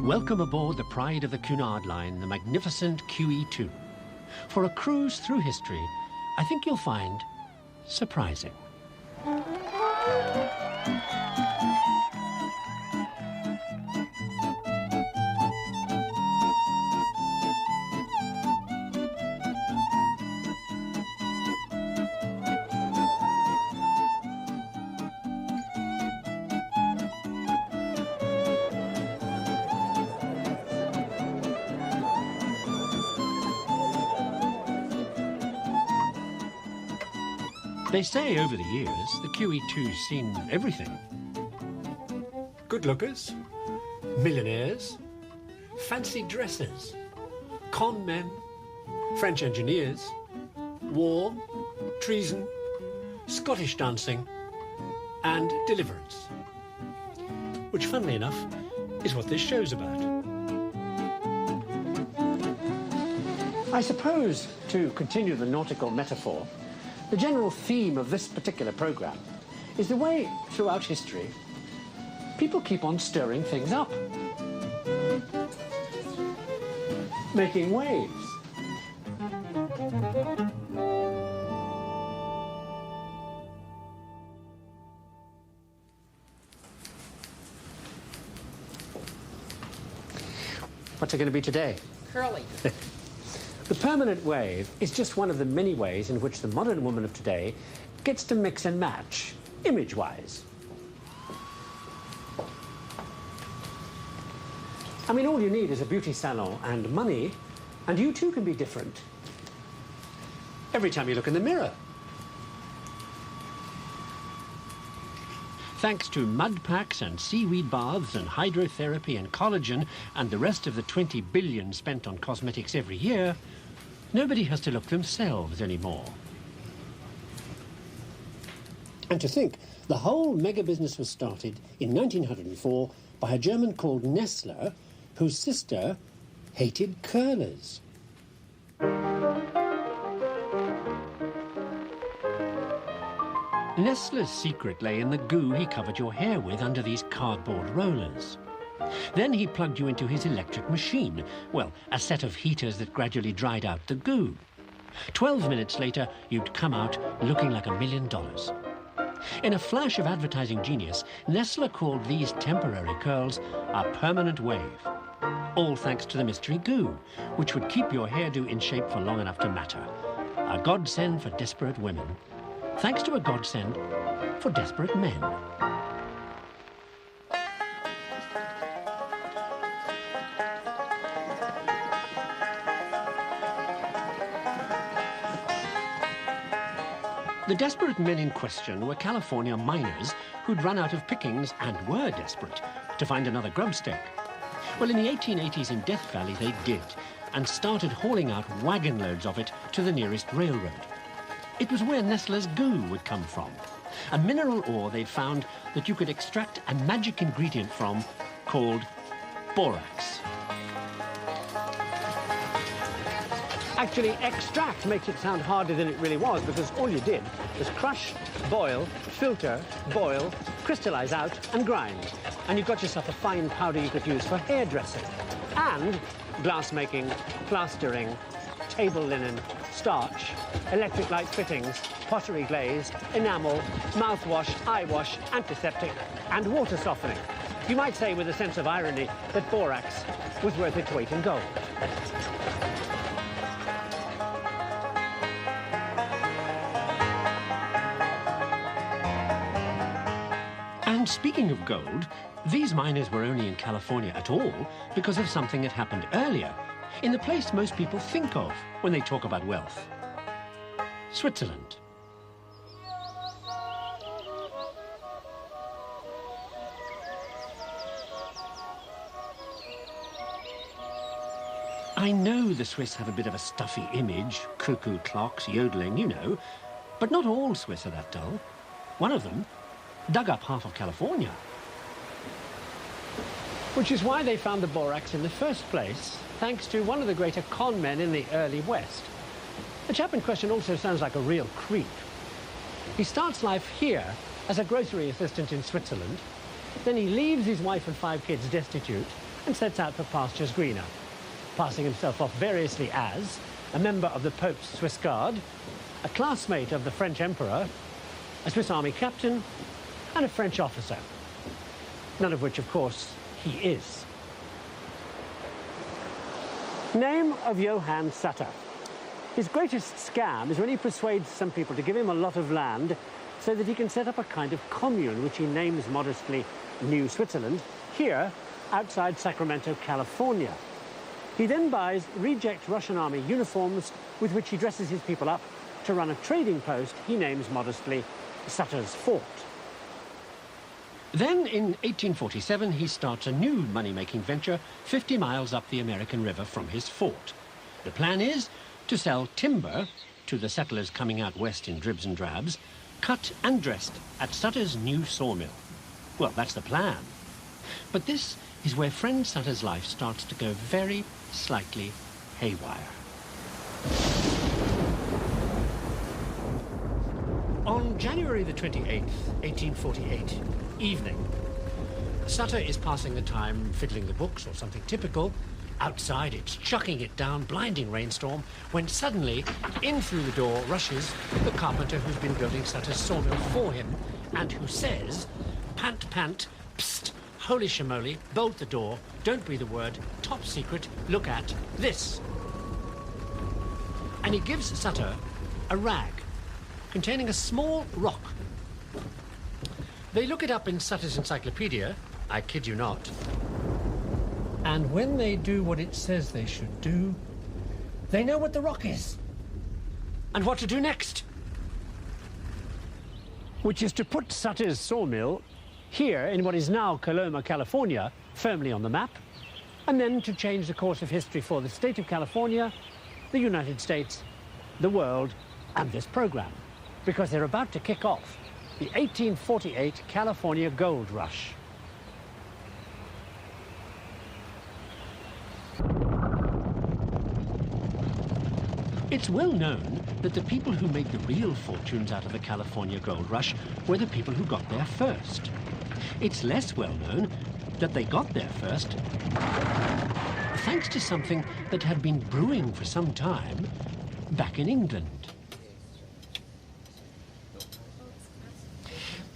Welcome aboard the pride of the Cunard Line, the magnificent QE2. For a cruise through history, I think you'll find surprising. They say over the years, the QE2's seen everything. Good lookers, millionaires, fancy dresses, con men, French engineers, war, treason, Scottish dancing, and deliverance. Which, funnily enough, is what this show's about. I suppose, to continue the nautical metaphor, the general theme of this particular programme is the way, throughout history, people keep on stirring things up. Making waves. What's it going to be today? Curly. The permanent wave is just one of the many ways in which the modern woman of today gets to mix and match, image-wise. I mean, all you need is a beauty salon and money, and you too can be different. Every time you look in the mirror. Thanks to mud packs and seaweed baths and hydrotherapy and collagen and the rest of the 20 billion spent on cosmetics every year, nobody has to look themselves anymore. And to think, the whole mega business was started in 1904 by a German called Nestler, whose sister hated curlers. Nestler's secret lay in the goo he covered your hair with under these cardboard rollers. Then he plugged you into his electric machine, well, a set of heaters that gradually dried out the goo. 12 minutes later, you'd come out looking like $1 million. In a flash of advertising genius, Nestler called these temporary curls a permanent wave. All thanks to the mystery goo, which would keep your hairdo in shape for long enough to matter. A godsend for desperate women. Thanks to a godsend for desperate men. The desperate men in question were California miners who'd run out of pickings and were desperate to find another grubstake. Well, in the 1880s in Death Valley, they did, and started hauling out wagon loads of it to the nearest railroad. It was where Nestler's goo would come from, a mineral ore they'd found that you could extract a magic ingredient from called borax. Actually, extract makes it sound harder than it really was, because all you did was crush, boil, filter, boil, crystallize out, and grind. And you got yourself a fine powder you could use for hairdressing, and glass making, plastering, table linen, starch, electric light fittings, pottery glaze, enamel, mouthwash, eye wash, antiseptic, and water softening. You might say with a sense of irony that borax was worth its weight in gold. And speaking of gold, these miners were only in California at all because of something that happened earlier, in the place most people think of when they talk about wealth. Switzerland. I know the Swiss have a bit of a stuffy image, cuckoo clocks, yodeling, you know, but not all Swiss are that dull. One of them dug up half of California. Which is why they found the borax in the first place, thanks to one of the greater con men in the early West. The chap in question also sounds like a real creep. He starts life here as a grocery assistant in Switzerland, then he leaves his wife and 5 kids destitute, and sets out for pastures greener, passing himself off variously as a member of the Pope's Swiss Guard, a classmate of the French Emperor, a Swiss Army captain, and a French officer. None of which, of course, he is. Name of Johann Sutter. His greatest scam is when he persuades some people to give him a lot of land so that he can set up a kind of commune, which he names modestly New Switzerland, here outside Sacramento, California. He then buys reject Russian army uniforms with which he dresses his people up to run a trading post he names modestly Sutter's Fort. Then, in 1847, he starts a new money-making venture 50 miles up the American River from his fort. The plan is to sell timber to the settlers coming out west in dribs and drabs, cut and dressed at Sutter's new sawmill. Well, that's the plan. But this is where friend Sutter's life starts to go very slightly haywire. On January the 28th, 1848, evening, Sutter is passing the time fiddling the books or something typical. Outside, it's chucking it down, blinding rainstorm, when suddenly, in through the door rushes the carpenter who's been building Sutter's sawmill for him, and who says, "Pant, pant, psst, holy shamoly, bolt the door, don't breathe a word, top secret, look at this." And he gives Sutter a rag containing a small rock. They look it up in Sutter's encyclopedia, I kid you not. And when they do what it says they should do, they know what the rock is and what to do next. Which is to put Sutter's sawmill here in what is now Coloma, California, firmly on the map, and then to change the course of history for the state of California, the United States, the world, and this program, because they're about to kick off the 1848 California Gold Rush. It's well known that the people who made the real fortunes out of the California Gold Rush were the people who got there first. It's less well known that they got there first thanks to something that had been brewing for some time back in England.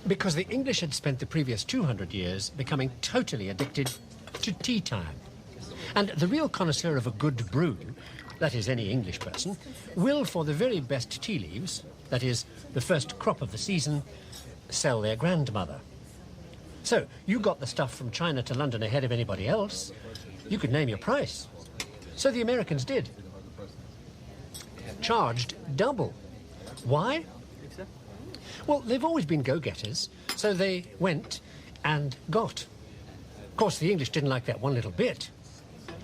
Because the English had spent the previous 200 years becoming totally addicted to tea time. And the real connoisseur of a good brew, that is any English person, will, for the very best tea leaves, that is, the first crop of the season, sell their grandmother. So, you got the stuff from China to London ahead of anybody else. You could name your price. So the Americans did. Charged double. Why? Well, they've always been go-getters, so they went and got. Of course, the English didn't like that one little bit.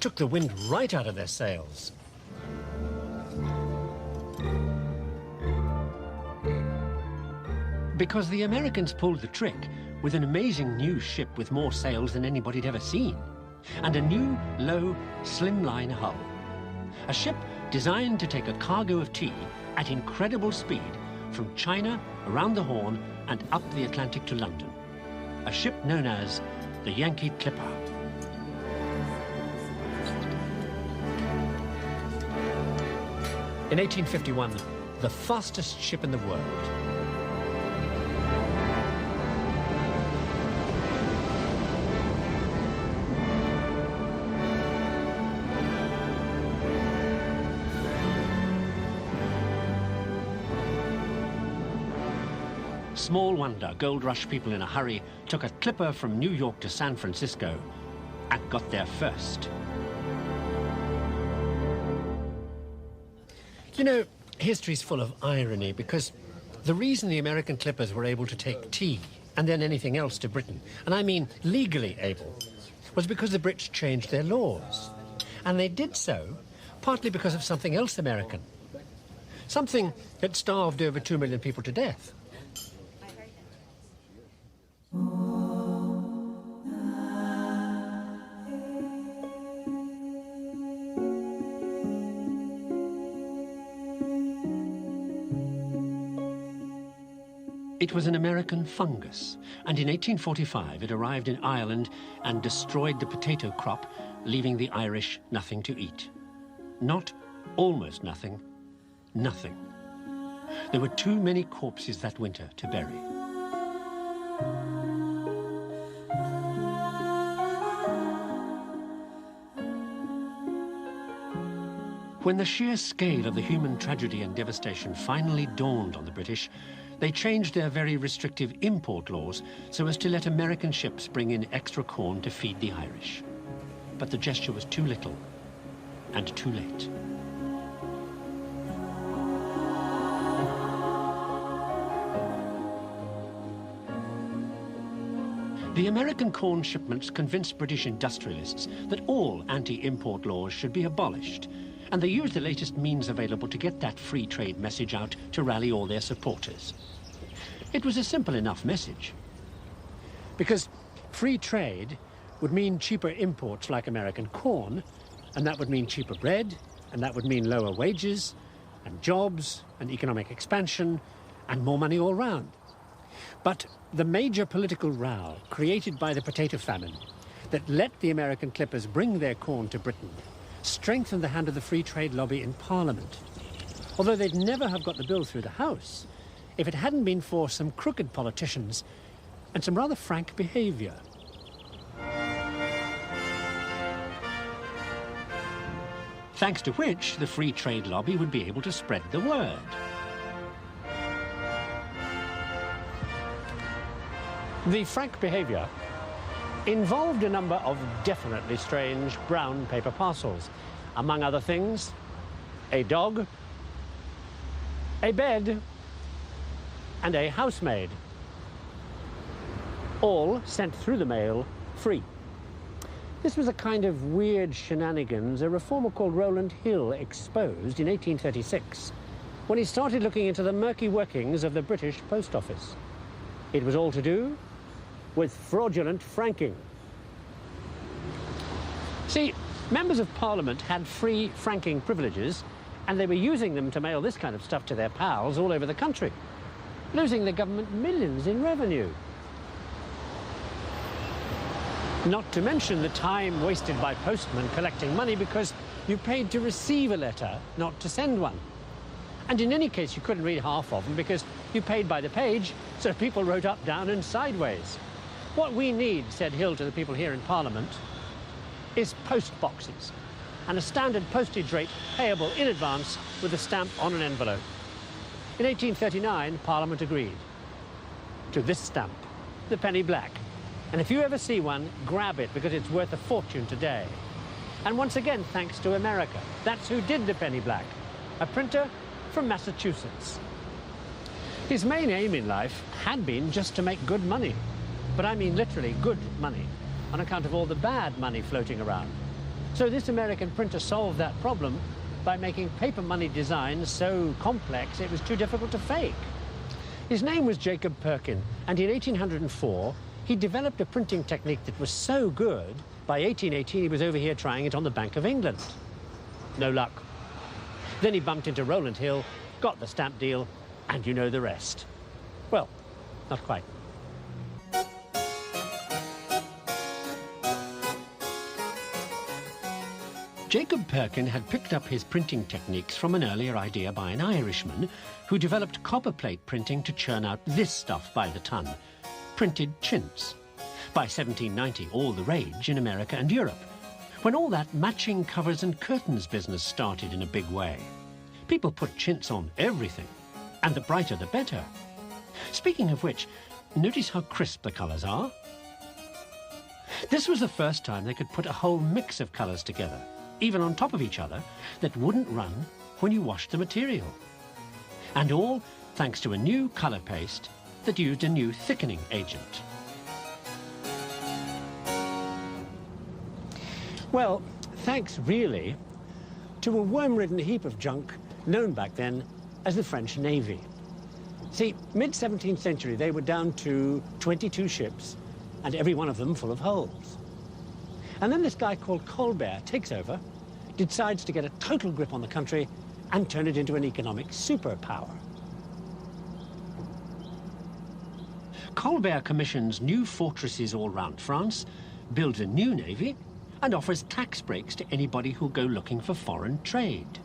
Took the wind right out of their sails. Because the Americans pulled the trick with an amazing new ship with more sails than anybody'd ever seen, and a new, low, slimline hull. A ship designed to take a cargo of tea at incredible speed from China, around the Horn, and up the Atlantic to London. A ship known as the Yankee Clipper. In 1851, the fastest ship in the world. Small wonder gold rush people in a hurry took a clipper from New York to San Francisco and got there first. You know, history's full of irony because the reason the American clippers were able to take tea and then anything else to Britain, and I mean legally able, was because the Brits changed their laws. And they did so partly because of something else American. Something that starved over 2 million people to death. It was an American fungus, and in 1845 it arrived in Ireland and destroyed the potato crop, leaving the Irish nothing to eat. Not almost nothing, nothing. There were too many corpses that winter to bury. When the sheer scale of the human tragedy and devastation finally dawned on the British, they changed their very restrictive import laws so as to let American ships bring in extra corn to feed the Irish. But the gesture was too little and too late. The American corn shipments convinced British industrialists that all anti-import laws should be abolished, and they used the latest means available to get that free trade message out to rally all their supporters. It was a simple enough message. Because free trade would mean cheaper imports like American corn, and that would mean cheaper bread, and that would mean lower wages, and jobs, and economic expansion, and more money all round. But the major political row created by the potato famine that let the American clippers bring their corn to Britain strengthened the hand of the free trade lobby in Parliament. Although they'd never have got the bill through the House if it hadn't been for some crooked politicians and some rather frank behaviour. Thanks to which the free trade lobby would be able to spread the word. The frank behaviour involved a number of definitely strange brown paper parcels. Among other things, a dog, a bed, and a housemaid. All sent through the mail free. This was a kind of weird shenanigans a reformer called Rowland Hill exposed in 1836, when he started looking into the murky workings of the British Post Office. It was all to do with fraudulent franking. See, members of Parliament had free franking privileges, and they were using them to mail this kind of stuff to their pals all over the country, losing the government millions in revenue. Not to mention the time wasted by postmen collecting money because you paid to receive a letter, not to send one. And in any case, you couldn't read half of them because you paid by the page, so people wrote up, down, and sideways. What we need, said Hill to the people here in Parliament, is post boxes and a standard postage rate payable in advance with a stamp on an envelope. In 1839, Parliament agreed to this stamp, the penny black. And if you ever see one, grab it because it's worth a fortune today. And once again, thanks to America. That's who did the penny black, a printer from Massachusetts. His main aim in life had been just to make good money. But I mean literally good money, on account of all the bad money floating around. So this American printer solved that problem by making paper money designs so complex it was too difficult to fake. His name was Jacob Perkin, and in 1804, he developed a printing technique that was so good, by 1818 he was over here trying it on the Bank of England. No luck. Then he bumped into Rowland Hill, got the stamp deal, and you know the rest. Well, not quite. Jacob Perkin had picked up his printing techniques from an earlier idea by an Irishman who developed copperplate printing to churn out this stuff by the ton, printed chintz. By 1790, all the rage in America and Europe, when all that matching covers and curtains business started in a big way. People put chintz on everything, and the brighter the better. Speaking of which, notice how crisp the colours are. This was the first time they could put a whole mix of colours together, even on top of each other, that wouldn't run when you washed the material. And all thanks to a new colour paste that used a new thickening agent. Well, thanks really to a worm-ridden heap of junk known back then as the French Navy. See, mid-17th century, they were down to 22 ships, and every one of them full of holes. And then this guy called Colbert takes over, decides to get a total grip on the country and turn it into an economic superpower. Colbert commissions new fortresses all round France, builds a new navy, and offers tax breaks to anybody who'll go looking for foreign trade.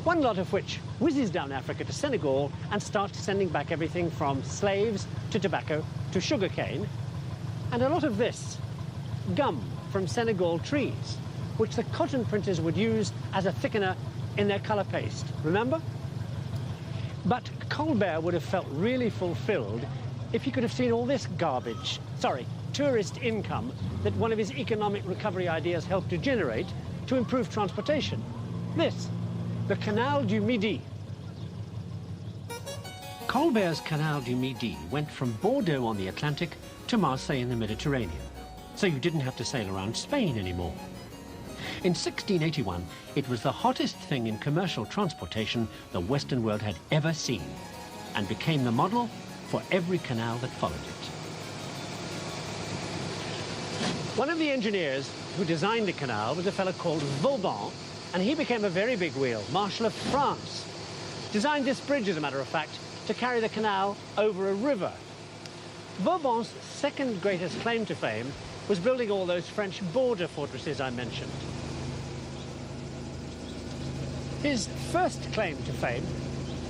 One lot of which whizzes down Africa to Senegal and starts sending back everything from slaves to tobacco to sugarcane, and a lot of this, gum from Senegal trees, which the cotton printers would use as a thickener in their color paste, remember? But Colbert would have felt really fulfilled if he could have seen all this garbage, tourist income that one of his economic recovery ideas helped to generate to improve transportation. This, the Canal du Midi. Colbert's Canal du Midi went from Bordeaux on the Atlantic to Marseille in the Mediterranean, so you didn't have to sail around Spain anymore. In 1681, it was the hottest thing in commercial transportation the Western world had ever seen, and became the model for every canal that followed it. One of the engineers who designed the canal was a fellow called Vauban, and he became a very big wheel, Marshal of France. Designed this bridge, as a matter of fact, to carry the canal over a river. Vauban's second greatest claim to fame was building all those French border fortresses I mentioned. His first claim to fame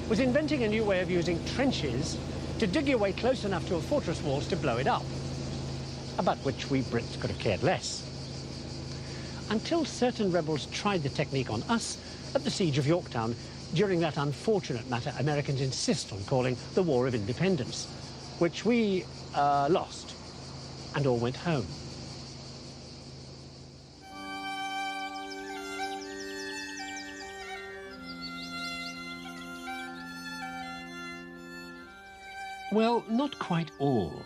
was inventing a new way of using trenches to dig your way close enough to a fortress walls to blow it up, about which we Brits could have cared less. Until certain rebels tried the technique on us at the Siege of Yorktown during that unfortunate matter Americans insist on calling the War of Independence, which we lost and all went home. Well, not quite all.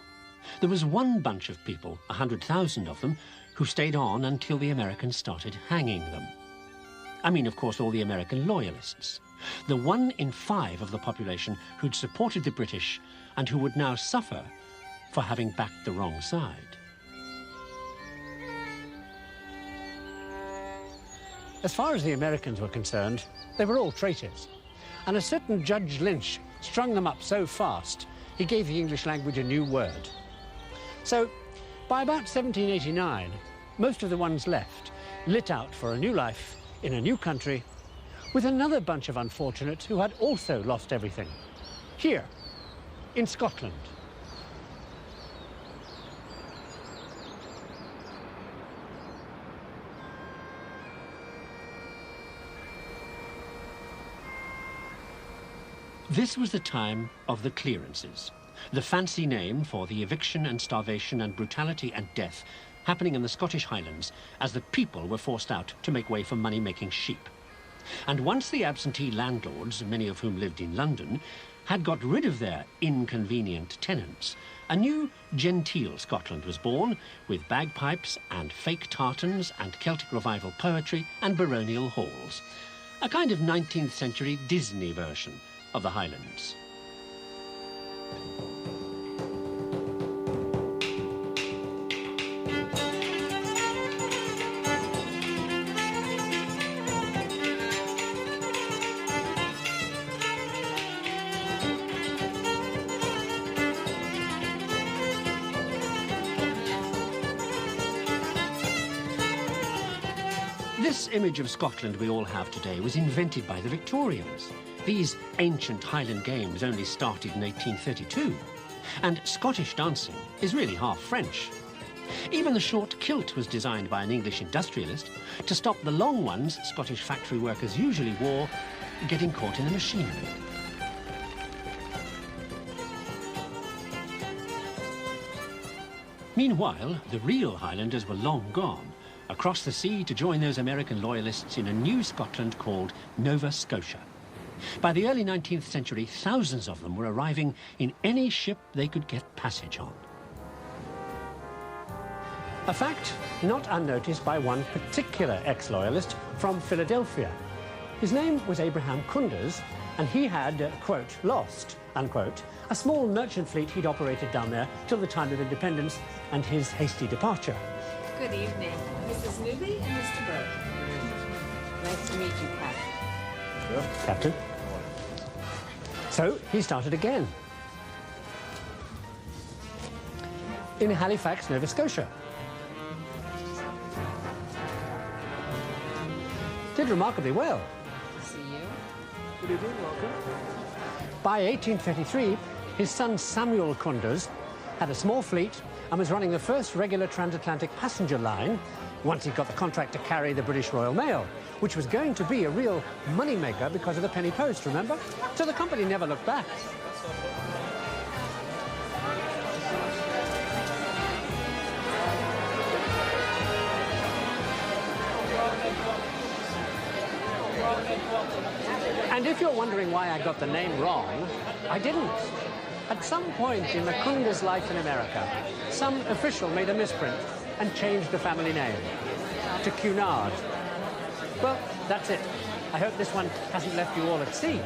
There was one bunch of people, 100,000 of them, who stayed on until the Americans started hanging them. I mean, of course, all the American loyalists. The 1 in 5 of the population who'd supported the British and who would now suffer for having backed the wrong side. As far as the Americans were concerned, they were all traitors. And a certain Judge Lynch strung them up so fast, he gave the English language a new word. So, by about 1789, most of the ones left lit out for a new life in a new country with another bunch of unfortunates who had also lost everything. Here, in Scotland. This was the time of the clearances, the fancy name for the eviction and starvation and brutality and death happening in the Scottish Highlands as the people were forced out to make way for money-making sheep. And once the absentee landlords, many of whom lived in London, had got rid of their inconvenient tenants, a new genteel Scotland was born, with bagpipes and fake tartans and Celtic revival poetry and baronial halls. A kind of 19th century Disney version of the Highlands. This image of Scotland we all have today was invented by the Victorians. These ancient Highland games only started in 1832, and Scottish dancing is really half French. Even the short kilt was designed by an English industrialist to stop the long ones Scottish factory workers usually wore getting caught in the machinery. Meanwhile, the real Highlanders were long gone, across the sea to join those American loyalists in a new Scotland called Nova Scotia. By the early 19th century, thousands of them were arriving in any ship they could get passage on. A fact not unnoticed by one particular ex-loyalist from Philadelphia. His name was Abraham Kunders, and he had, quote, lost, unquote, a small merchant fleet he'd operated down there till the time of independence and his hasty departure. Good evening, Mrs. Newby and Mr. Burke. Nice to meet you, Captain. Captain. So he started again. in Halifax, Nova Scotia. Did remarkably well. See you. Good evening, welcome. By 1833, his son Samuel Kunduz had a small fleet and was running the first regular transatlantic passenger line once he got the contract to carry the British Royal Mail, which was going to be a real moneymaker because of the penny post, remember? So the company never looked back. And if you're wondering why I got the name wrong, I didn't. At some point in the Kunduz life in America, some official made a misprint and changed the family name to Cunard. Well, that's it. I hope this one hasn't left you all at sea.